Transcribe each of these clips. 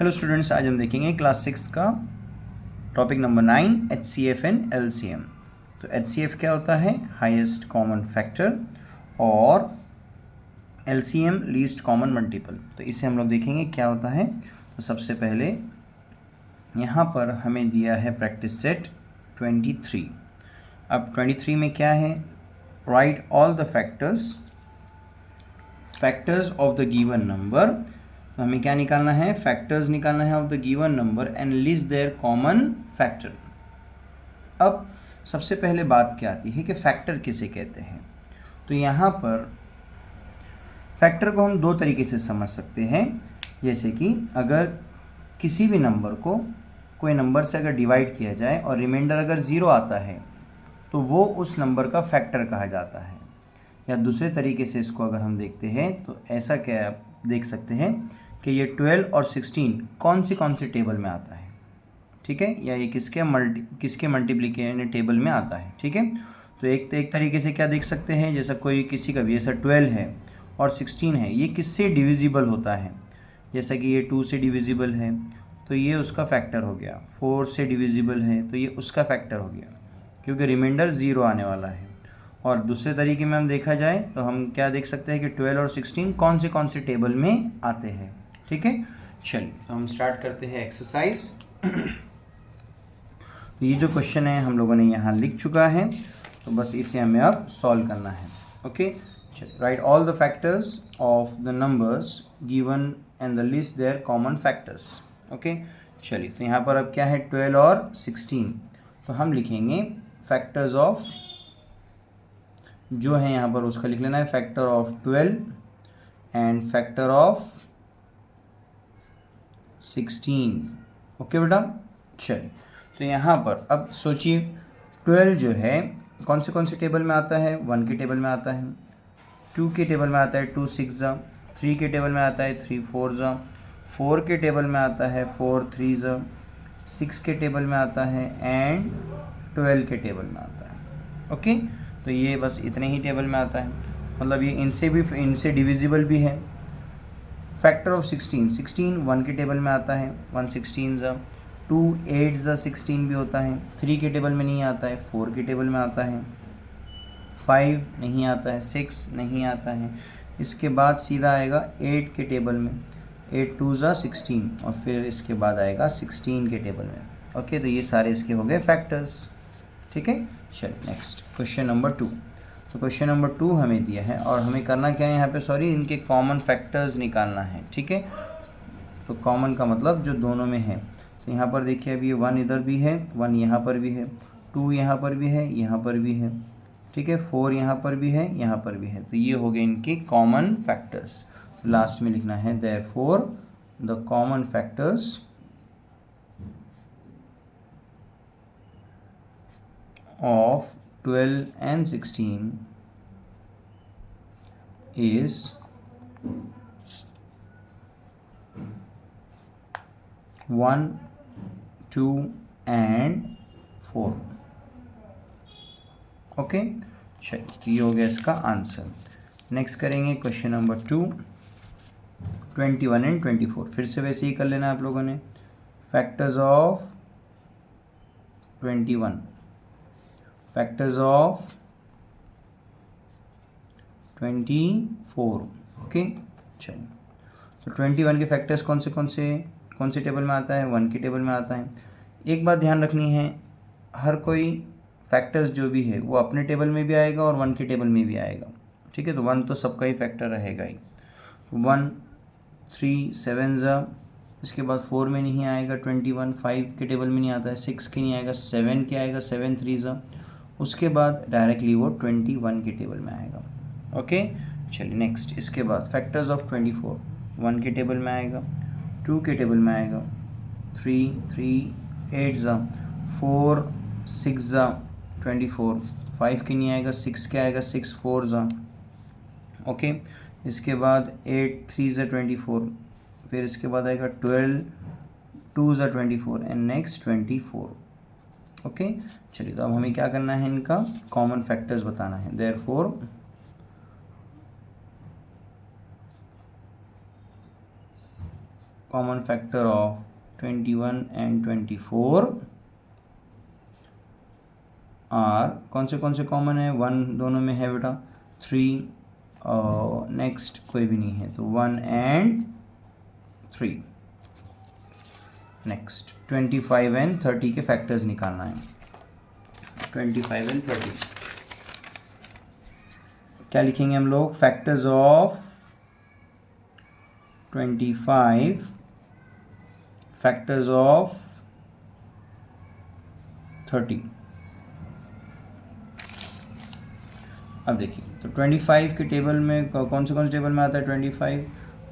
Hello students, आज हम देखेंगे क्लास 6 का topic number 9 HCF and LCM। तो HCF क्या होता है? हाईएस्ट कॉमन फैक्टर, और LCM लीस्ट कॉमन मल्टीपल। तो इसे हम लोग देखेंगे क्या होता है। तो सबसे पहले यहाँ पर हमें दिया है प्रैक्टिस सेट 23। अब 23 में क्या है? Right all the factors of the given number. तो हमें क्या निकालना है? फैक्टर्स निकालना है of the given number and list their common factor. अब सबसे पहले बात क्या आती है कि फैक्टर किसे कहते हैं। तो यहाँ पर फैक्टर को हम दो तरीके से समझ सकते हैं। जैसे कि अगर किसी भी नंबर को कोई नंबर से अगर डिवाइड किया जाए और रिमाइंडर अगर ज़ीरो आता है तो वो उस नंबर का फैक्टर कहा जाता है। या दूसरे तरीके से इसको अगर हम देखते हैं तो ऐसा क्या आप देख सकते हैं कि ये 12 और 16 कौन सी टेबल में आता है, ठीक है, या ये किसके मल्टीप्लिकेशन टेबल में आता है, ठीक है। तो एक तरीके से क्या देख सकते हैं, जैसा कोई किसी का भी ऐसा 12 है और 16 है, ये किससे डिविजिबल होता है। जैसा कि ये 2 से डिविजिबल है तो ये उसका फैक्टर हो गया, 4 से डिविजिबल है तो ये उसका फैक्टर हो गया, क्योंकि रिमाइंडर ज़ीरो आने वाला है। और दूसरे तरीके में हम देखा जाए तो हम क्या देख सकते हैं कि 12 और 16 कौन से टेबल में आते हैं, ठीक है। चलिए तो हम स्टार्ट करते हैं एक्सरसाइज। तो ये जो क्वेश्चन है हम लोगों ने यहाँ लिख चुका है, तो बस इसे हमें अब सॉल्व करना है। ओके, चलिए, right all the factors of the numbers given and the list their common factors. Okay, चलिए तो यहाँ पर अब क्या है 12 और 16, तो हम लिखेंगे फैक्टर्स ऑफ, जो है यहाँ पर उसका लिख लेना है factor of 12 and factor of 16। Okay बेटा, चलिए तो यहाँ पर अब सोचिए 12 जो है कौन से टेबल में आता है? 1 के टेबल में आता है, 2 के टेबल में आता है 2 6 जा, 3 के टेबल में आता है 3 4 जा, 4 के टेबल में आता है 4 3 जा, 6 के टेबल में आता है एंड 12 के टेबल में आता है। ओके, तो ये बस इतने ही टेबल में आता है, मतलब ये इनसे डिविजिबल भी है। फैक्टर ऑफ 16 1 के टेबल में आता है, 1 16 जा, 2 8 जा 16 भी होता है, 3 के टेबल में नहीं आता है, 4 के टेबल में आता है, 5 नहीं आता है, 6 नहीं आता है। इसके बाद सीधा आएगा 8 के टेबल में, 8 2 जा 16, और फिर इसके बाद आएगा 16 के टेबल में। ओके, तो ये सारे इसके हो गए फैक्टर्स, ठीक है। चलिए नेक्स्ट क्वेश्चन नंबर 2। तो क्वेश्चन नंबर 2 हमें दिया है और हमें करना क्या है यहाँ पे, इनके कॉमन फैक्टर्स निकालना है, ठीक है। तो कॉमन का मतलब जो दोनों में है। तो यहाँ पर देखिए अभी ये 1 इधर भी है, 1 यहाँ पर भी है, 2 यहाँ पर भी है, यहाँ पर भी है, ठीक है, 4 यहाँ पर भी है, यहाँ पर भी है। तो ये हो गए इनके कॉमन फैक्टर्स। तो लास्ट में लिखना है therefore the common factors of 12 and 16 is 1 2 and 4। Okay, चलिए ये हो गया इसका आंसर। नेक्स्ट करेंगे क्वेश्चन नंबर 2 21 एंड 24। फिर से वैसे ही कर लेना आप लोगों ने। Factors of 21, factors of 24। Okay, चलिए तो 21 के फैक्टर्स कौन से टेबल में आता है? 1 के टेबल में आता है। एक बात ध्यान रखनी है, हर कोई फैक्टर्स जो भी है वो अपने टेबल में भी आएगा और 1 के टेबल में भी आएगा, ठीक है। तो 1 तो सबका ही फैक्टर रहेगा ही। 1 3 7 जा, इसके बाद 4 में नहीं आएगा 21, 5 के टेबल में नहीं आता है, 6 के नहीं आएगा, 7 के आएगा, 7 3 जा, उसके बाद डायरेक्टली वो 21 के टेबल में आएगा। ओके, चलिए नेक्स्ट। इसके बाद फैक्टर्स ऑफ 24, 1 के टेबल में आएगा, 2 के टेबल में आएगा, 3 3 8 जा, 4 6 जा 24, 5 के नहीं आएगा, 6 के आएगा, 6 4 जा। ओके, इसके बाद 8 3 जा 24, फिर इसके बाद आएगा 12 2 जा 24 एंड नेक्स्ट 24। ओके, चलिए तो अब हमें क्या करना है, इनका कॉमन फैक्टर्स बताना है। Therefore common factor of 21 and 24 are, कौन से कॉमन है, 1 दोनों में है बेटा, 3 नेक्स्ट कोई भी नहीं है तो 1 एंड 3। नेक्स्ट 25 एंड 30 के फैक्टर्स निकालना है। 25 एंड 30 क्या लिखेंगे हम लोग, फैक्टर्स ऑफ 25 फैक्टर्स ऑफ 30। अब देखिए तो 25 के टेबल में कौन से टेबल में आता है, 25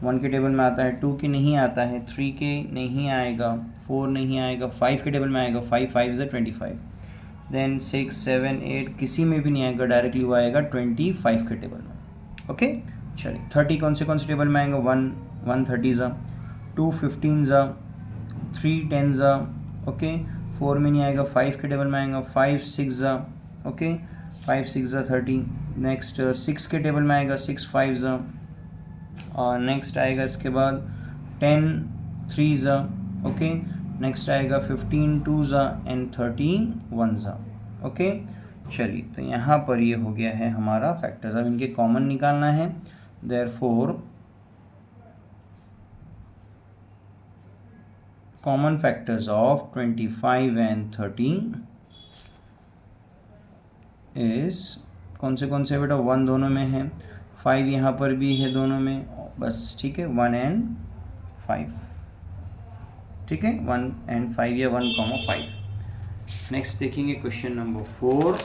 1 के टेबल में आता है, 2 के नहीं आता है, 3 के नहीं आएगा, 4 नहीं आएगा, 5 के टेबल में आएगा, 5 5 से 25, देन 6 7 8 किसी में भी नहीं आएगा, डायरेक्टली वो आएगा 25 के टेबल में। ओके चलिए 30 कौन से टेबल में आएगा, 1 30 ज़ा, 2 15 ज़ा, 3 10 ज़ा, ओके 4 में नहीं आएगा, 5 के टेबल में आएगा, 5 6 ज़ा, ओके 5 6 ज़ा 30, नेक्स्ट 6 के टेबल में आएगा, 6 5 ज़ा, और नेक्स्ट आएगा इसके बाद 10 3 ज़ा, ओके नेक्स्ट आएगा 15 2 ज़ा एंड 30 1 ज़ा। ओके चलिए तो यहाँ पर ये हो गया है हमारा फैक्टर्स। अब इनके कॉमन निकालना है, therefore common factors of 25 and 30 is कौन से बेटा, 1 दोनों में है, 5 यहाँ पर भी है दोनों में, बस ठीक है 1 एंड 5, ठीक है 1 एंड 5 या 1 5। नेक्स्ट देखेंगे क्वेश्चन नंबर 4।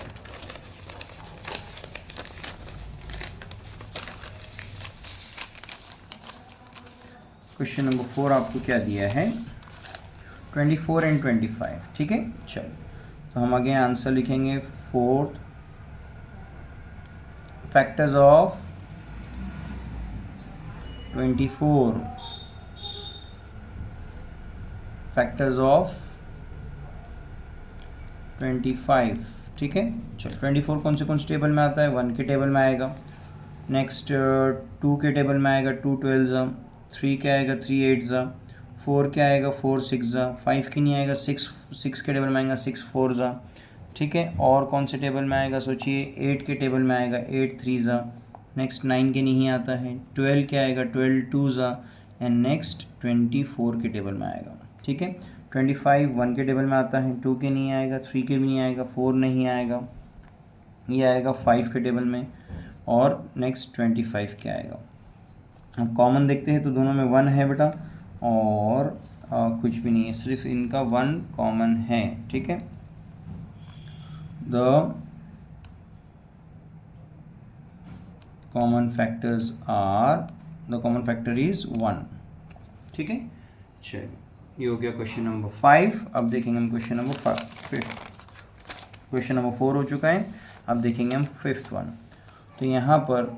क्वेश्चन नंबर 4 आपको क्या दिया है, 24 एंड 25, ठीक है चलो तो हम आगे आंसर लिखेंगे, 4th factors of 24 factors of 25, ठीक है चलो 24 कौन से टेबल में आता है, 1 के टेबल में आएगा, नेक्स्ट 2 के टेबल में आएगा, 2 12 ज़ा, 3 के आएगा, 3 8 ज़ा, 4 के आएगा, 4 6 ज़ा, 5 के नहीं आएगा, 6 के टेबल में आएगा, 6 4 ज़ा, ठीक है और कौन से टेबल में आएगा सोचिए, 8 के टेबल में आएगा, 8 3 ज़ा, नेक्स्ट 9 के नहीं आता है, 12 के आएगा, 12 2 ज़ा एंड नेक्स्ट 24 के टेबल में आएगा, ठीक है 25 1 के टेबल में आता है, 2 के नहीं आएगा, 3 के भी नहीं आएगा, 4 नहीं आएगा, ये आएगा 5 के टेबल में और नेक्स्ट 25 के आएगा। अब कॉमन देखते हैं तो दोनों में 1 है बेटा और कुछ भी नहीं है, सिर्फ इनका 1 कॉमन है, ठीक है the common factors are, the common factor is 1, ठीक है चलिए ये हो गया क्वेश्चन नंबर 5। अब देखेंगे हम क्वेश्चन नंबर 5, क्वेश्चन नंबर 4 हो चुका है, अब देखेंगे हम 5th वन। तो यहाँ पर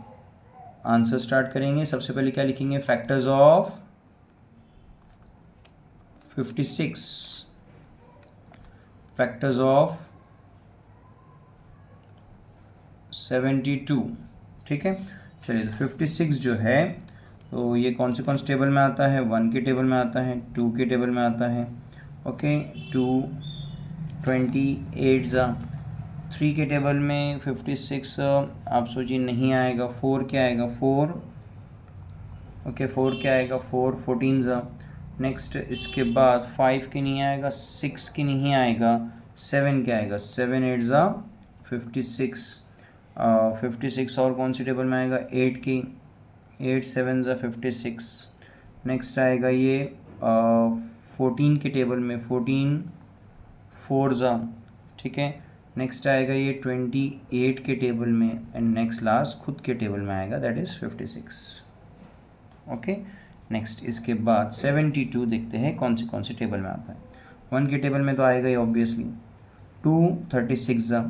आंसर स्टार्ट करेंगे, सबसे पहले क्या लिखेंगे, फैक्टर्स ऑफ 56 फैक्टर्स ऑफ 72, ठीक है चलिए तो 56 जो है तो ये कौन से टेबल में आता है, 1 के टेबल में आता है, 2 के टेबल में आता है, ओके 2 28 ज़ा, 3 के टेबल में 56 आप सोचिए नहीं आएगा, 4 क्या आएगा, 4 ओके 4 क्या आएगा, 4 14 ज़ा, नेक्स्ट इसके बाद 5 के नहीं आएगा, 6 के नहीं आएगा, 7 क्या आएगा, 7 8 ज़ा 56, 56 और कौन सी टेबल में आएगा, 8 की, 8 7 ज़ा 56, नेक्स्ट आएगा ये 14 के टेबल में, 14 4 ज़ा, ठीक है नेक्स्ट आएगा ये 28 के टेबल में एंड नेक्स्ट लास्ट खुद के टेबल में आएगा, दैट इज़ 56, ओके नेक्स्ट इसके बाद 72 देखते हैं कौन से टेबल में आता है। 1 के टेबल में तो आएगा ही ऑब्वियसली, 2 36 ज़ा,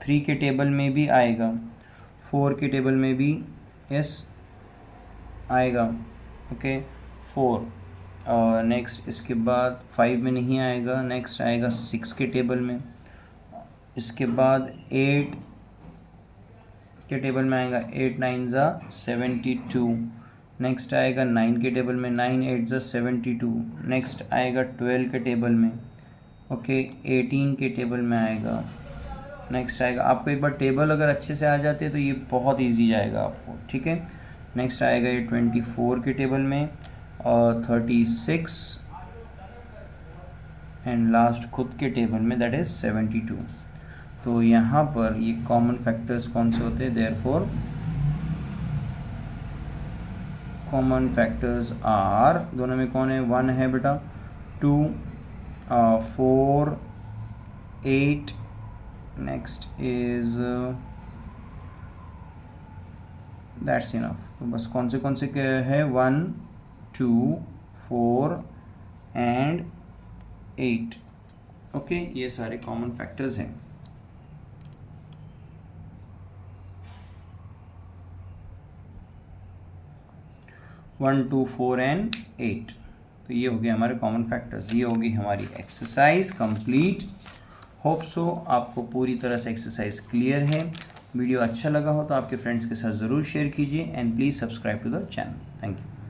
3 के टेबल में भी आएगा, 4 के टेबल में भी यस आएगा, ओके 4 और नेक्स्ट इसके बाद 5 में नहीं आएगा, नेक्स्ट आएगा 6 के टेबल में, इसके बाद 8 के टेबल में आएगा, 8 9 ज़ा 72, नेक्स्ट आएगा 9 के टेबल में, 9 8 ज़ा 72। नेक्स्ट आएगा 12 के टेबल में, ओके 18 के टेबल में आएगा। नेक्स्ट आएगा, आपको एक बार टेबल अगर अच्छे से आ जाते हैं तो ये बहुत इजी जाएगा आपको, ठीक है। नेक्स्ट आएगा ये 24 के टेबल में और 36 एंड लास्ट खुद के टेबल में दैट इज़ 72। तो यहाँ पर ये कॉमन फैक्टर्स कौन से होते हैं, देयरफॉर कॉमन फैक्टर्स आर, दोनों में कौन है, 1 है बेटा, 2 4 8, नेक्स्ट इज दैट्स इनफ। तो बस कौन से है, 1 2 4 एंड 8, ओके ये सारे कॉमन फैक्टर्स हैं। वन 2 4 एंड 8, तो ये हो गया हमारे कॉमन फैक्टर्स। ये होगी हमारी एक्सरसाइज कंप्लीट। होप सो आपको पूरी तरह से एक्सरसाइज क्लियर है। वीडियो अच्छा लगा हो तो आपके फ्रेंड्स के साथ ज़रूर शेयर कीजिए and please subscribe to the channel. Thank you.